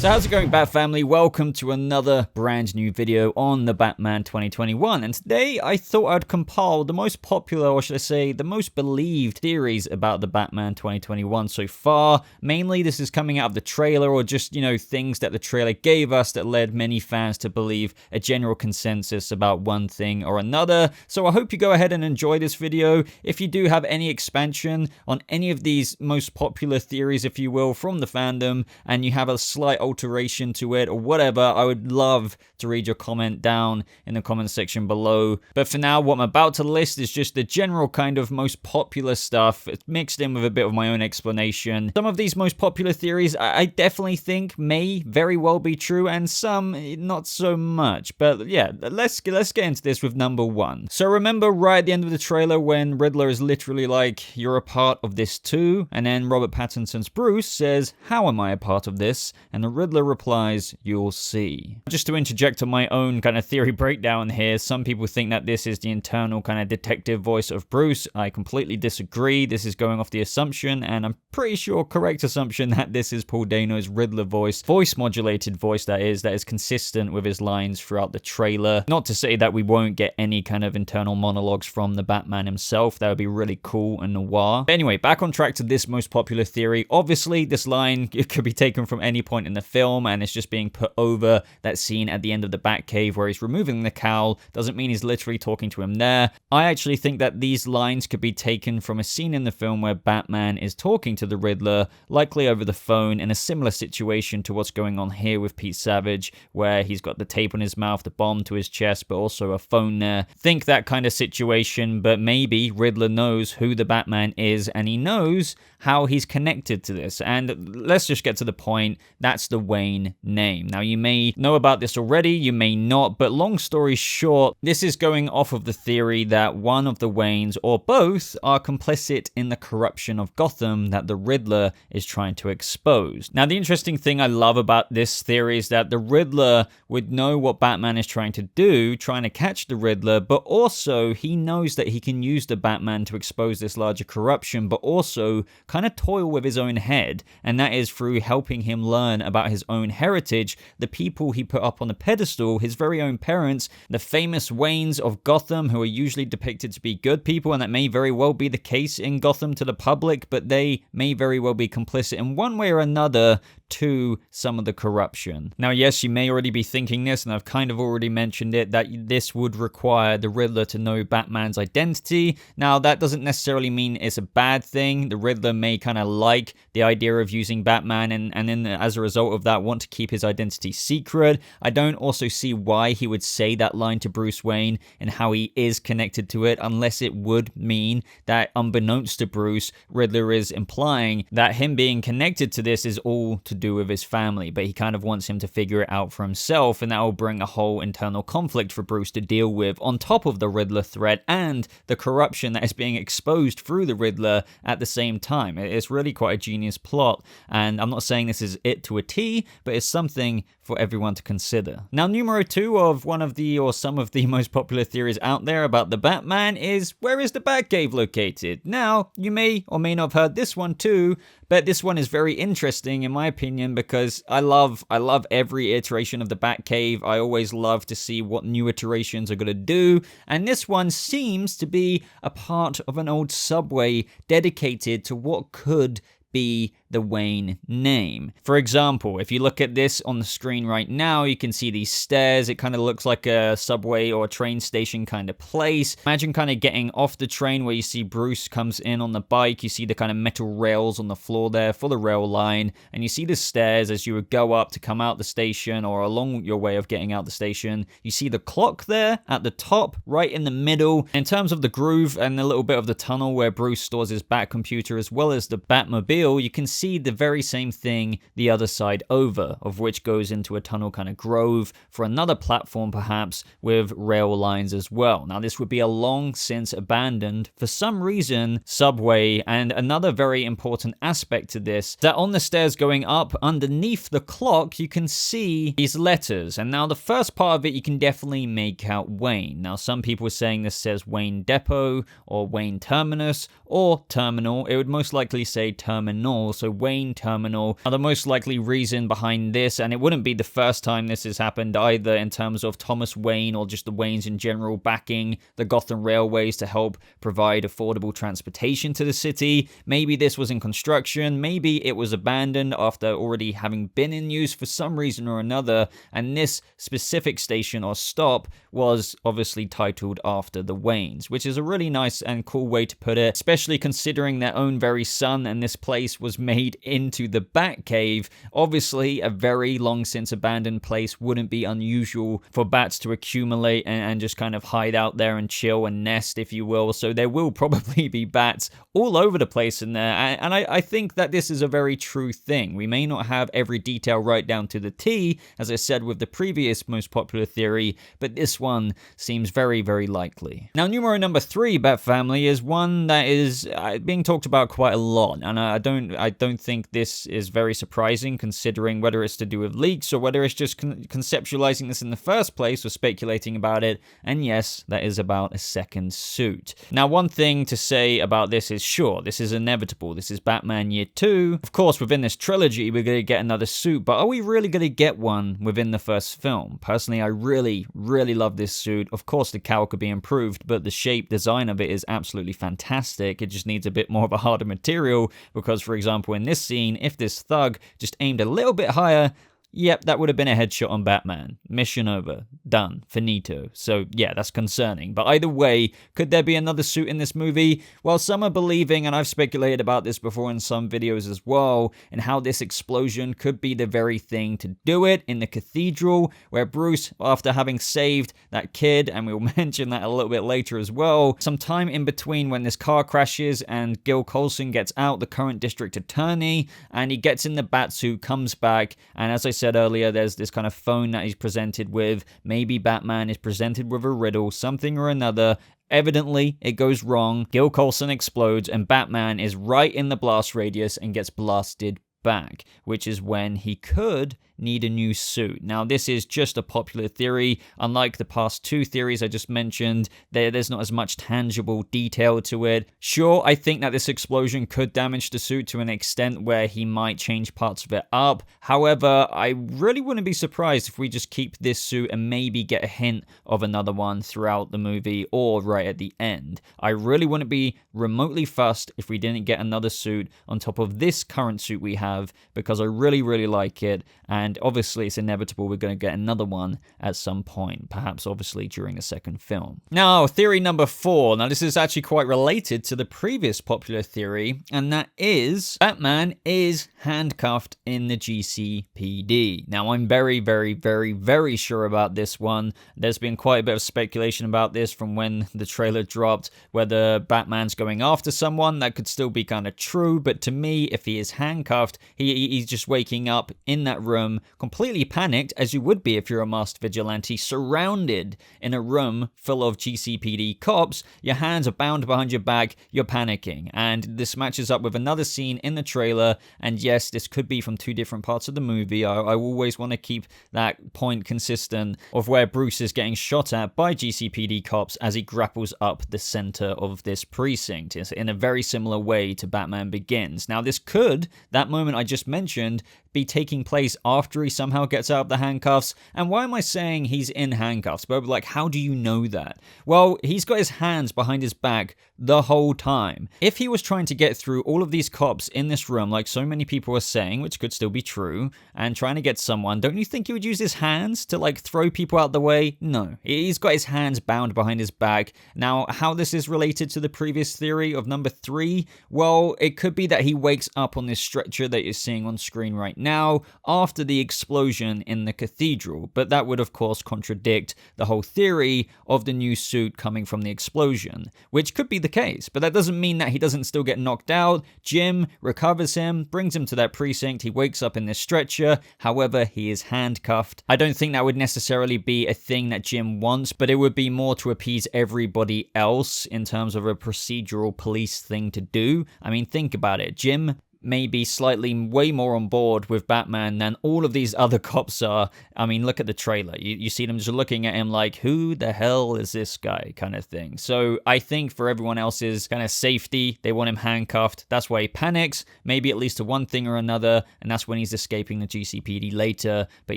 So how's it going, Bat Family? Welcome to another brand new video on the Batman 2021. And today I thought I'd compile the most popular, or should I say, the most believed theories about the Batman 2021 so far. Mainly this is coming out of the trailer, or just, things that the trailer gave us that led many fans to believe a general consensus about one thing or another. So I hope you go ahead and enjoy this video. If you do have any expansion on any of these most popular theories, if you will, from the fandom, and you have a slight alteration to it or whatever, I would love to read your comment down in the comment section below. But for now, what I'm about to list is just the general kind of most popular stuff. It's mixed in with a bit of my own explanation. Some of these most popular theories I definitely think may very well be true, and some not so much. But yeah, let's get into this with number one. So remember right at the end of the trailer when Riddler is literally like, "You're a part of this too," and then Robert Pattinson's Bruce says, "How am I a part of this?" And the Riddler replies, "You'll see." Just to interject on my own kind of theory breakdown here, some people think that this is the internal kind of detective voice of Bruce. I completely disagree. This is going off the assumption, and I'm pretty sure correct assumption, that this is Paul Dano's Riddler voice modulated voice, that is consistent with his lines throughout the trailer. Not to say that we won't get any kind of internal monologues from the Batman himself. That would be really cool and noir. But anyway, back on track to this most popular theory. Obviously, this line, it could be taken from any point in the film, and it's just being put over that scene at the end of the Batcave where he's removing the cowl. Doesn't mean he's literally talking to him there. I actually think that these lines could be taken from a scene in the film where Batman is talking to the Riddler, likely over the phone, in a similar situation to what's going on here with Pete Savage, where he's got the tape on his mouth, the bomb to his chest, but also a phone there. Think that kind of situation, but maybe Riddler knows who the Batman is, and he knows how he's connected to this. And let's just get to the point. That's the Wayne name. Now, you may know about this already, you may not, but long story short, this is going off of the theory that one of the Waynes, or both, are complicit in the corruption of Gotham that the Riddler is trying to expose. Now, the interesting thing I love about this theory is that the Riddler would know what Batman is trying to do, trying to catch the Riddler, but also he knows that he can use the Batman to expose this larger corruption, but also kind of toil with his own head, and that is through helping him learn about his own heritage, the people he put up on the pedestal, his very own parents, the famous Waynes of Gotham, who are usually depicted to be good people, and that may very well be the case in Gotham to the public, but they may very well be complicit in one way or another to some of the corruption. Now, yes, you may already be thinking this, and I've kind of already mentioned it, that this would require the Riddler to know Batman's identity. Now, that doesn't necessarily mean it's a bad thing. The Riddler may kind of like the idea of using Batman, and then as a result of that, want to keep his identity secret. I don't also see why he would say that line to Bruce Wayne and how he is connected to it, unless it would mean that, unbeknownst to Bruce, Riddler is implying that him being connected to this is all to do with his family, but he kind of wants him to figure it out for himself, and that will bring a whole internal conflict for Bruce to deal with, on top of the Riddler threat and the corruption that is being exposed through the Riddler at the same time. It's really quite a genius plot, and I'm not saying this is it to a T, but it's something for everyone to consider. Now, numero two of one of the, or some of the most popular theories out there about the Batman is, where is the Batcave located? Now, you may or may not have heard this one too, but this one is very interesting in my opinion, because I love every iteration of the Batcave. I always love to see what new iterations are going to do, and this one seems to be a part of an old subway dedicated to what could be the Wayne name. For example, if you look at this on the screen right now, you can see these stairs. It kind of looks like a subway or a train station kind of place. Imagine kind of getting off the train where you see Bruce comes in on the bike. You see the kind of metal rails on the floor there for the rail line, and you see the stairs as you would go up to come out the station, or along your way of getting out the station. You see the clock there at the top, right in the middle. In terms of the groove and a little bit of the tunnel where Bruce stores his Bat computer as well as the Batmobile, you can see the very same thing the other side over, of which goes into a tunnel kind of grove for another platform perhaps with rail lines as well. Now, this would be a long since abandoned, for some reason, subway, and another very important aspect to this, that on the stairs going up underneath the clock, you can see these letters. And now the first part of it, you can definitely make out Wayne. Now, some people are saying this says Wayne Depot or Wayne Terminus or Terminal. It would most likely say Terminal, so Wayne terminal. Now, the most likely reason behind this, and it wouldn't be the first time this has happened either in terms of Thomas Wayne or just the Waynes in general backing the Gotham railways to help provide affordable transportation to the city. Maybe this was in construction, maybe it was abandoned after already having been in use for some reason or another, and this specific station or stop was obviously titled after the Waynes, which is a really nice and cool way to put it, especially considering their own very son and this place was made into the Batcave. Obviously, a very long since abandoned place wouldn't be unusual for bats to accumulate and just kind of hide out there and chill and nest, if you will. So there will probably be bats all over the place in there. And I think that this is a very true thing. We may not have every detail right down to the T, as I said with the previous most popular theory, but this one seems very, very likely. Now, numero number 3, Bat Family, is one that is being talked about quite a lot, and I don't think this is very surprising considering whether it's to do with leaks or whether it's just conceptualizing this in the first place or speculating about it. And yes, that is about a second suit. Now, one thing to say about this is, sure, this is inevitable. This is Batman Year 2. Of course, within this trilogy, we're going to get another suit, but are we really going to get one within the first film? Personally, I really, really love this suit. Of course, the cowl could be improved, but the shape design of it is absolutely fantastic. It just needs a bit more of a harder material because, for example, in this scene, if this thug just aimed a little bit higher, yep, that would have been a headshot on Batman. Mission over. Done. Finito. So yeah, that's concerning. But either way, could there be another suit in this movie? Well, some are believing, and I've speculated about this before in some videos as well, and how this explosion could be the very thing to do it in the cathedral, where Bruce, after having saved that kid, and we'll mention that a little bit later as well, sometime in between when this car crashes and Gil Coleson gets out, the current district attorney, and he gets in the Batsuit, comes back, and as I said earlier, there's this kind of phone that he's presented with. Maybe Batman is presented with a riddle, something or another. Evidently, it goes wrong. Gil Coleson explodes, and Batman is right in the blast radius and gets blasted back, which is when he could need a new suit. Now, this is just a popular theory. Unlike the past 2 theories I just mentioned, there's not as much tangible detail to it. Sure, I think that this explosion could damage the suit to an extent where he might change parts of it up. However, I really wouldn't be surprised if we just keep this suit and maybe get a hint of another one throughout the movie or right at the end. I really wouldn't be remotely fussed if we didn't get another suit on top of this current suit we have, because I really, really like it. And obviously, it's inevitable we're going to get another one at some point, perhaps obviously during the second film. Now, theory number 4. Now, this is actually quite related to the previous popular theory, and that is Batman is handcuffed in the GCPD. Now, I'm very, very, very, very sure about this one. There's been quite a bit of speculation about this from when the trailer dropped, whether Batman's going after someone. That could still be kind of true, but to me, if he is handcuffed, he's just waking up in that room, completely panicked, as you would be if you're a masked vigilante, surrounded in a room full of GCPD cops. Your hands are bound behind your back, you're panicking. And this matches up with another scene in the trailer, and yes, this could be from 2 different parts of the movie. I always want to keep that point consistent of where Bruce is getting shot at by GCPD cops as he grapples up the center of this precinct. It's in a very similar way to Batman Begins. Now, this could, that moment I just mentioned, be taking place after he somehow gets out of the handcuffs. And why am I saying he's in handcuffs? But like, how do you know that? Well, he's got his hands behind his back the whole time. If he was trying to get through all of these cops in this room, like so many people are saying, which could still be true, and trying to get someone, don't you think he would use his hands to like throw people out the way? No, he's got his hands bound behind his back. Now, how this is related to the previous theory of number 3, well, it could be that he wakes up on this stretcher that you're seeing on screen right now after the explosion in the cathedral, but that would of course contradict the whole theory of the new suit coming from the explosion, which could be the case, but that doesn't mean that he doesn't still get knocked out. Jim recovers him, brings him to that precinct, he wakes up in this stretcher, however, he is handcuffed. I don't think that would necessarily be a thing that Jim wants, but it would be more to appease everybody else in terms of a procedural police thing to do. I mean, think about it. Jim maybe slightly way more on board with Batman than all of these other cops are. I mean, look at the trailer. You see them just looking at him like, who the hell is this guy, kind of thing. So I think for everyone else's kind of safety, they want him handcuffed. That's why he panics, maybe it leads to one thing or another, and that's when he's escaping the GCPD later, but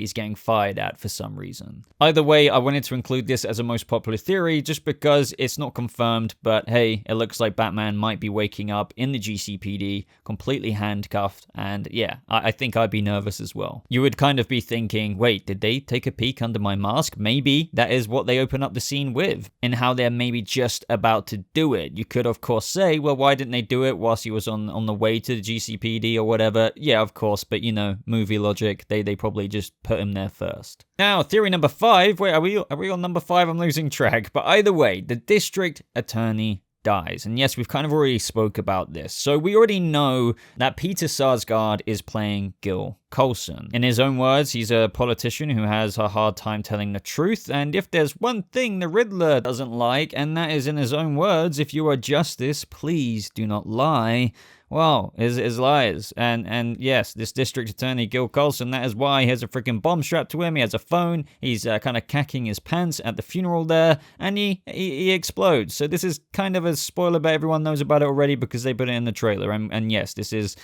he's getting fired at for some reason. Either way, I wanted to include this as a most popular theory just because it's not confirmed, but hey, it looks like Batman might be waking up in the GCPD completely handcuffed, and yeah, I think I'd be nervous as well. You would kind of be thinking, wait, did they take a peek under my mask? Maybe that is what they open up the scene with, in how they're maybe just about to do it. You could of course say, well, why didn't they do it whilst he was on the way to the GCPD or whatever? Yeah, of course, but you know, movie logic, they probably just put him there first. Now, theory number 5, wait, are we on number 5? I'm losing track, but either way, the district attorney dies. And yes, we've kind of already spoke about this. So we already know that Peter Sarsgaard is playing Gil Coleson. In his own words, he's a politician who has a hard time telling the truth, and if there's one thing the Riddler doesn't like, and that is in his own words, if you are justice, please do not lie. Well, is liars. And yes, this district attorney, Gil Coleson, that is why he has a freaking bomb strapped to him. He has a phone. He's kind of cacking his pants at the funeral there, and he explodes. So this is kind of a spoiler, but everyone knows about it already because they put it in the trailer. And yes, this is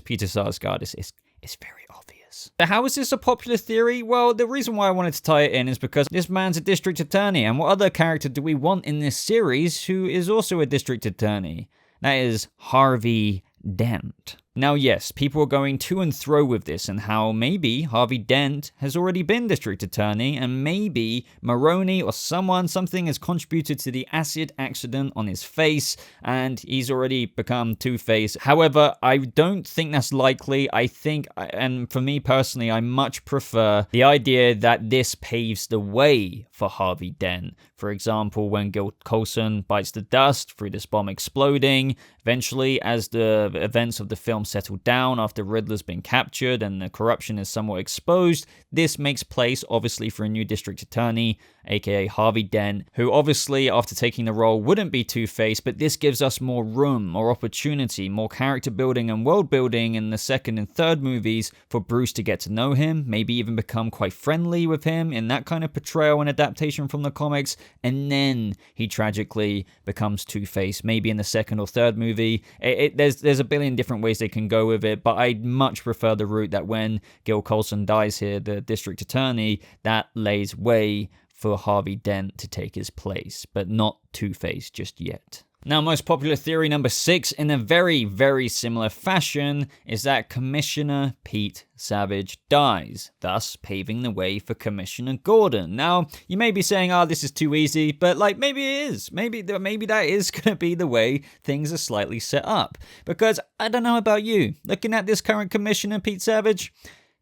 Peter Sarsgaard. It's very obvious. So how is this a popular theory? Well, the reason why I wanted to tie it in is because this man's a district attorney, and what other character do we want in this series who is also a district attorney? That is Harvey Dent. Now, yes, people are going to and fro with this and how maybe Harvey Dent has already been district attorney and maybe Maroni or something has contributed to the acid accident on his face and he's already become Two Face. However, I don't think that's likely. I think, and for me personally, I much prefer the idea that this paves the way for Harvey Dent. For example, when Gil Coleson bites the dust through this bomb exploding, eventually as the events of the film settle down after Riddler's been captured and the corruption is somewhat exposed, this makes place obviously for a new district attorney, aka Harvey Dent, who obviously after taking the role wouldn't be Two-Face, but this gives us more room, more opportunity, more character building and world building in the second and third movies for Bruce to get to know him, maybe even become quite friendly with him in that kind of portrayal and adaptation from the comics, and then he tragically becomes Two-Face, maybe in the second or third movie. There's a billion different ways they can go with it, but I'd much prefer the route that when Gil Coleson dies here, the district attorney, that lays way for Harvey Dent to take his place, but not Two-Face just yet. Now, most popular theory number 6, in a very, very similar fashion, is that Commissioner Pete Savage dies, thus paving the way for Commissioner Gordon. Now, you may be saying, this is too easy, but like, maybe it is. Maybe that is going to be the way things are slightly set up. Because, I don't know about you, looking at this current Commissioner Pete Savage,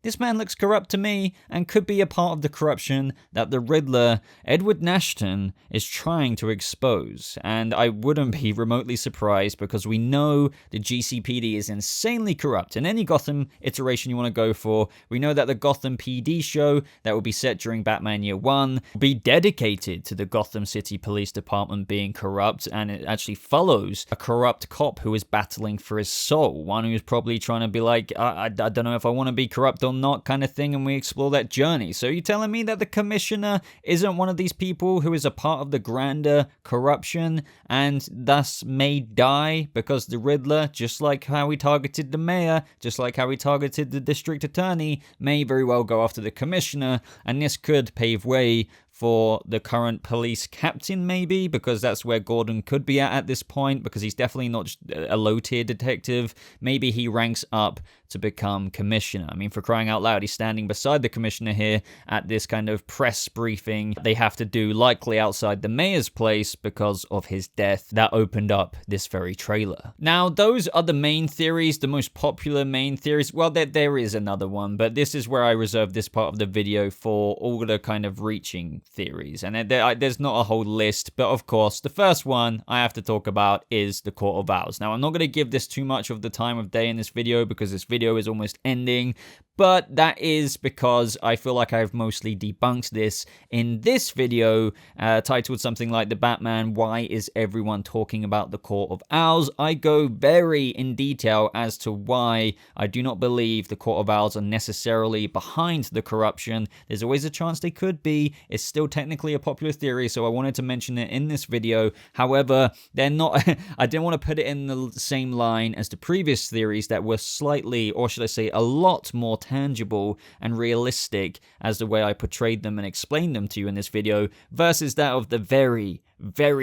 this man looks corrupt to me and could be a part of the corruption that the Riddler, Edward Nashton, is trying to expose. And I wouldn't be remotely surprised because we know the GCPD is insanely corrupt. In any Gotham iteration you want to go for, we know that the Gotham PD show that will be set during Batman Year 1 will be dedicated to the Gotham City Police Department being corrupt, and it actually follows a corrupt cop who is battling for his soul. One who's probably trying to be like, I don't know if I want to be corrupt or not kind of thing, and we explore that journey. So you're telling me that the commissioner isn't one of these people who is a part of the grander corruption and thus may die because the Riddler, just like how he targeted the mayor, just like how he targeted the district attorney, may very well go after the commissioner, and this could pave way for the current police captain, maybe, because that's where Gordon could be at this point, because he's definitely not just a low-tier detective. Maybe he ranks up to become commissioner. I mean, for crying out loud, he's standing beside the commissioner here at this kind of press briefing they have to do, likely outside the mayor's place because of his death that opened up this very trailer. Now, those are the main theories, the most popular main theories. Well, there is another one, but this is where I reserve this part of the video for all the kind of reaching theories, and there's not a whole list, but of course the first one I have to talk about is the Court of Owls. Now, I'm not going to give this too much of the time of day in this video because this video is almost ending, but that is because I feel like I've mostly debunked this in this video, titled something like The Batman, Why is Everyone Talking About the Court of Owls? I go very in detail as to why I do not believe the Court of Owls are necessarily behind the corruption. There's always a chance they could be. It's still technically a popular theory, so I wanted to mention it in this video. However, they're not, I didn't want to put it in the same line as the previous theories that were slightly, or should I say, a lot more tangible and realistic as the way I portrayed them and explained them to you in this video, versus that of the very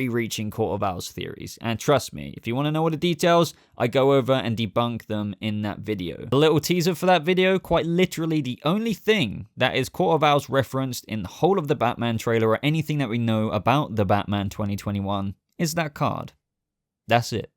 reaching Court of Owls theories. And trust me, if you want to know all the details, I go over and debunk them in that video. A little teaser for that video, quite literally the only thing that is Court of Owls referenced in the whole of the Batman trailer or anything that we know about the Batman 2021 is that card. That's it.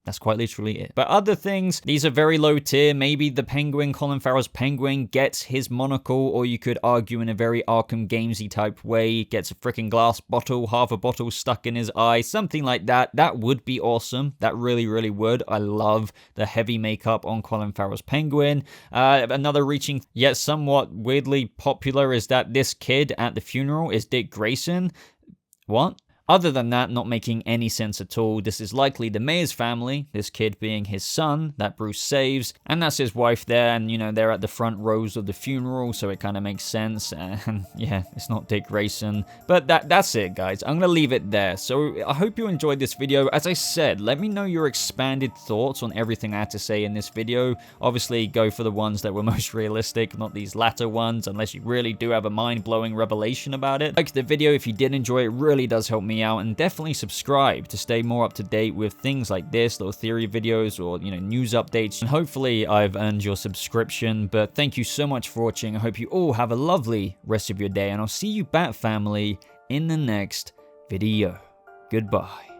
That's quite literally it. But other things, these are very low tier. Maybe the Penguin, Colin Farrell's Penguin, gets his monocle, or you could argue in a very Arkham Gamesy type way, gets a freaking glass bottle, half a bottle stuck in his eye, something like that. That would be awesome. That really would. I love the heavy makeup on Colin Farrell's Penguin. Another reaching, yet somewhat weirdly popular, is that this kid at the funeral is Dick Grayson. What? Other than that, not making any sense at all. This is likely the mayor's family, this kid being his son that Bruce saves, and that's his wife there, and you know, they're at the front rows of the funeral, so it kind of makes sense. And yeah, it's not Dick Grayson. But that's it, guys. I'm gonna leave it there. So I hope you enjoyed this video. As I said, let me know your expanded thoughts on everything I had to say in this video. Obviously, go for the ones that were most realistic, not these latter ones, unless you really do have a mind-blowing revelation about it. Like the video if you did enjoy it, really does help me out, and definitely subscribe to stay more up to date with things like this, little theory videos, or you know, news updates. And hopefully I've earned your subscription. But thank you so much for watching. I hope you all have a lovely rest of your day, and I'll see you, Bat Family, in the next video. Goodbye.